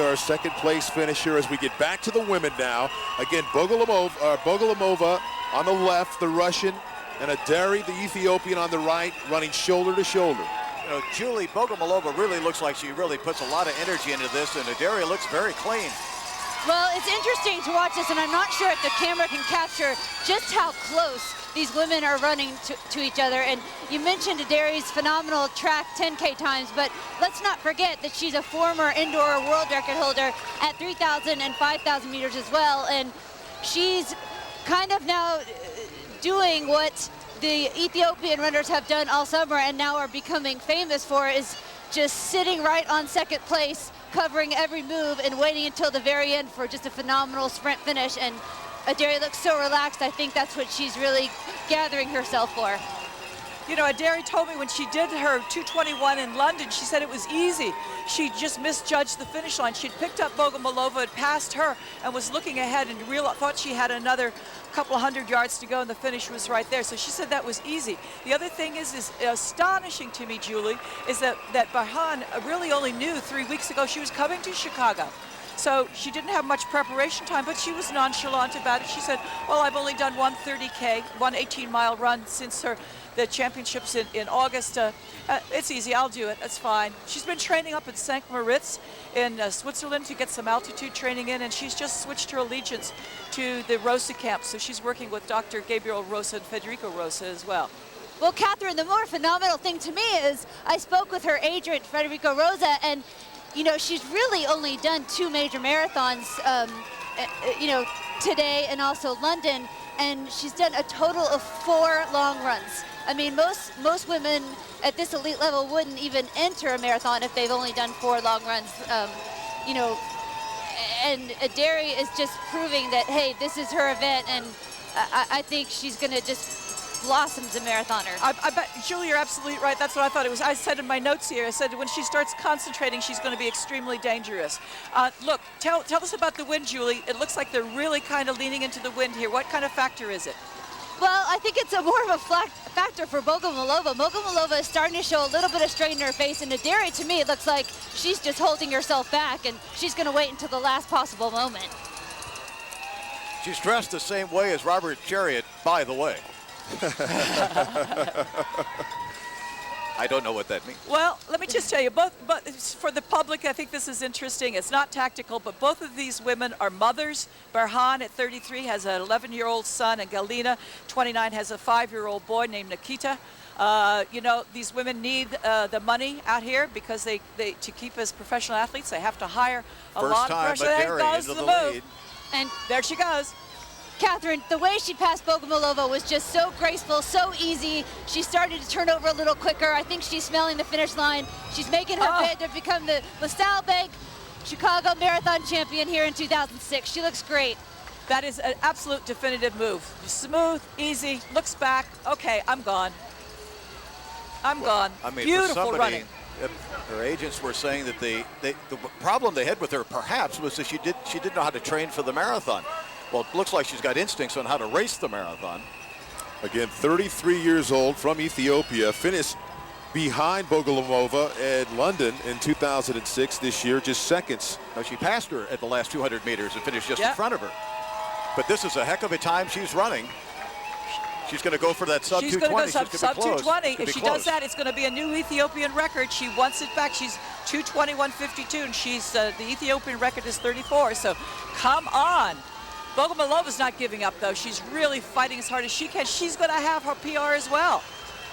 our second place finisher as we get back to the women now. Again, Bogomolova on the left, the Russian, and Adere, the Ethiopian, on the right, running shoulder to shoulder. You know, Julie, Bogomolova really looks like she really puts a lot of energy into this, and Adere looks very clean. Well, it's interesting to watch this, and I'm not sure if the camera can capture just how close these women are running to each other. And you mentioned Adere's phenomenal track 10K times, but let's not forget that she's a former indoor world record holder at 3,000 and 5,000 meters as well. And she's kind of now doing what the Ethiopian runners have done all summer and now are becoming famous for, is just sitting right on second place, covering every move and waiting until the very end for just a phenomenal sprint finish. And Adere looks so relaxed. I think that's what she's really gathering herself for. You know, Adere told me when she did her 2:21 in London, she said it was easy. She just misjudged the finish line. She'd picked up Bogomolova, had passed her, and was looking ahead and thought she had another couple of 100 yards to go, and the finish was right there. So she said that was easy. The other thing is astonishing to me, Julie, is that BERHANE really only knew 3 weeks ago she was coming to Chicago. So she didn't have much preparation time, but she was nonchalant about it. She said, well, I've only done one 30K, one 18-mile run since the championships in August. It's easy, I'll do it, that's fine. She's been training up at St. Moritz in Switzerland to get some altitude training in, and she's just switched her allegiance to the Rosa camp. So she's working with Dr. Gabriel Rosa and Federico Rosa as well. Well, Catherine, the more phenomenal thing to me is I spoke with her agent, Federico Rosa, and you know, she's really only done 2 major marathons, you know, today and also London, and she's done a total of 4 long runs. I mean, most women at this elite level wouldn't even enter a marathon if they've only done 4 long runs, you know, and Adere is just proving that, hey, this is her event, and I think she's going to just blossom as a marathoner. I bet, Julie, you're absolutely right. That's what I thought it was. I said in my notes here, I said when she starts concentrating, she's going to be extremely dangerous. Look, tell us about the wind, Julie. It looks like they're really kind of leaning into the wind here. What kind of factor is it? Well, I think it's more of a factor for Bogomolova. Bogomolova is starting to show a little bit of strain in her face, and Adere, to me, it looks like she's just holding herself back, and she's going to wait until the last possible moment. She's dressed the same way as Robert Chariot, by the way. I don't know what that means. Well, let me just tell you, but for the public, I think this is interesting. It's not tactical, but both of these women are mothers. BERHANE at 33 has an 11-year-old son, and Galina, 29, has a 5-year-old boy named Nikita. You know, these women need the money out here because they to keep as professional athletes, they have to hire a lot of pressure. There goes the move. And there she goes. Catherine, the way she passed Bogomolova was just so graceful, so easy. She started to turn over a little quicker. I think she's smelling the finish line. She's making her bid to become the LaSalle Bank Chicago Marathon champion here in 2006. She looks great. That is an absolute definitive move. Smooth, easy, looks back. Okay, I'm gone. I'm gone. I mean, beautiful running. Her agents were saying that the problem they had with her perhaps was that she didn't know how to train for the marathon. Well, it looks like she's got instincts on how to race the marathon. Again, 33 years old, from Ethiopia, finished behind Bogomolova at London in 2006. This year, just seconds. Now, she passed her at the last 200 meters and finished just in front of her. But this is a heck of a time she's running. She's going to go for that sub 220. She's going to go sub 220. If she does that, it's going to be a new Ethiopian record. She wants it back. She's 221.52, and she's the Ethiopian record is 34. So come on. Bogomolova's not giving up, though. She's really fighting as hard as she can. She's going to have her PR as well.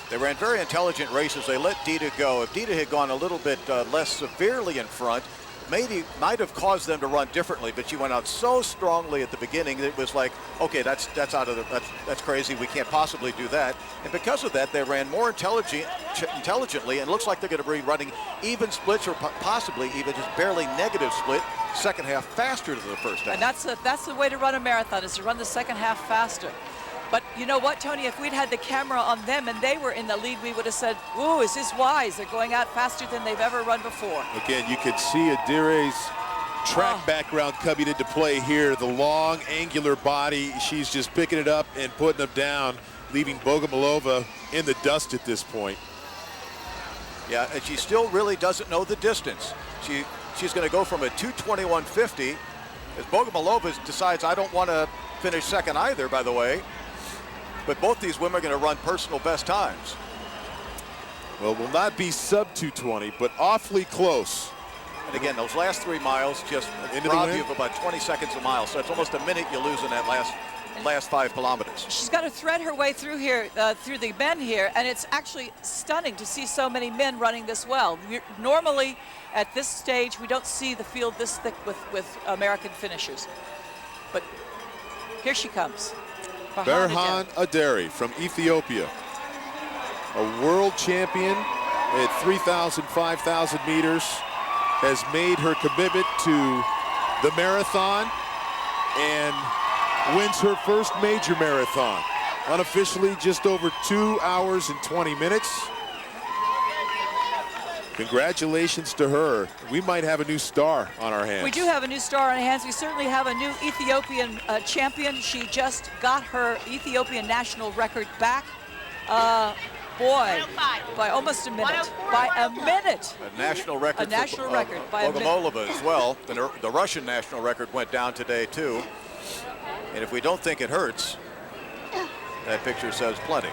They ran very intelligent races. They let Dita go. If Dita had gone a little bit less severely in front, might have caused them to run differently, but she went out so strongly at the beginning that it was like, okay, that's crazy. We can't possibly do that. And because of that, they ran more intelligently, and it looks like they're going to be running even splits or possibly even just barely negative split second half faster than the first half. And that's the way to run a marathon, is to run the second half faster. But you know what, Tony, if we'd had the camera on them and they were in the lead, we would have said, ooh, is this wise? They're going out faster than they've ever run before. Again, you could see Adere's track background coming into play here. The long, angular body, she's just picking it up and putting them down, leaving Bogomolova in the dust at this point. Yeah, and she still really doesn't know the distance. she's going to go from a 2:21.50 as Bogomolova decides, I don't want to finish second either, by the way. But both these women are going to run personal best times. Well, will not be sub 2:20, but awfully close. And again, those last 3 miles just rob you of about 20 seconds a mile. So it's almost a minute you lose in that last 5 kilometers. She's got to thread her way through here, through the men here, and it's actually stunning to see so many men running this well. Normally, at this stage, we don't see the field this thick with American finishers. But here she comes. BERHANE Adere from Ethiopia, a world champion at 3,000, 5,000 meters, has made her commitment to the marathon and wins her first major marathon. Unofficially, just over 2 hours and 20 minutes. Congratulations to her. We might have a new star on our hands. We do have a new star on our hands. We certainly have a new Ethiopian champion. She just got her Ethiopian national record back. Boy, by almost a minute. By a minute. A national record. A national record by a minute. Bogomolova as well. The Russian national record went down today too. And if we don't think it hurts, that picture says plenty.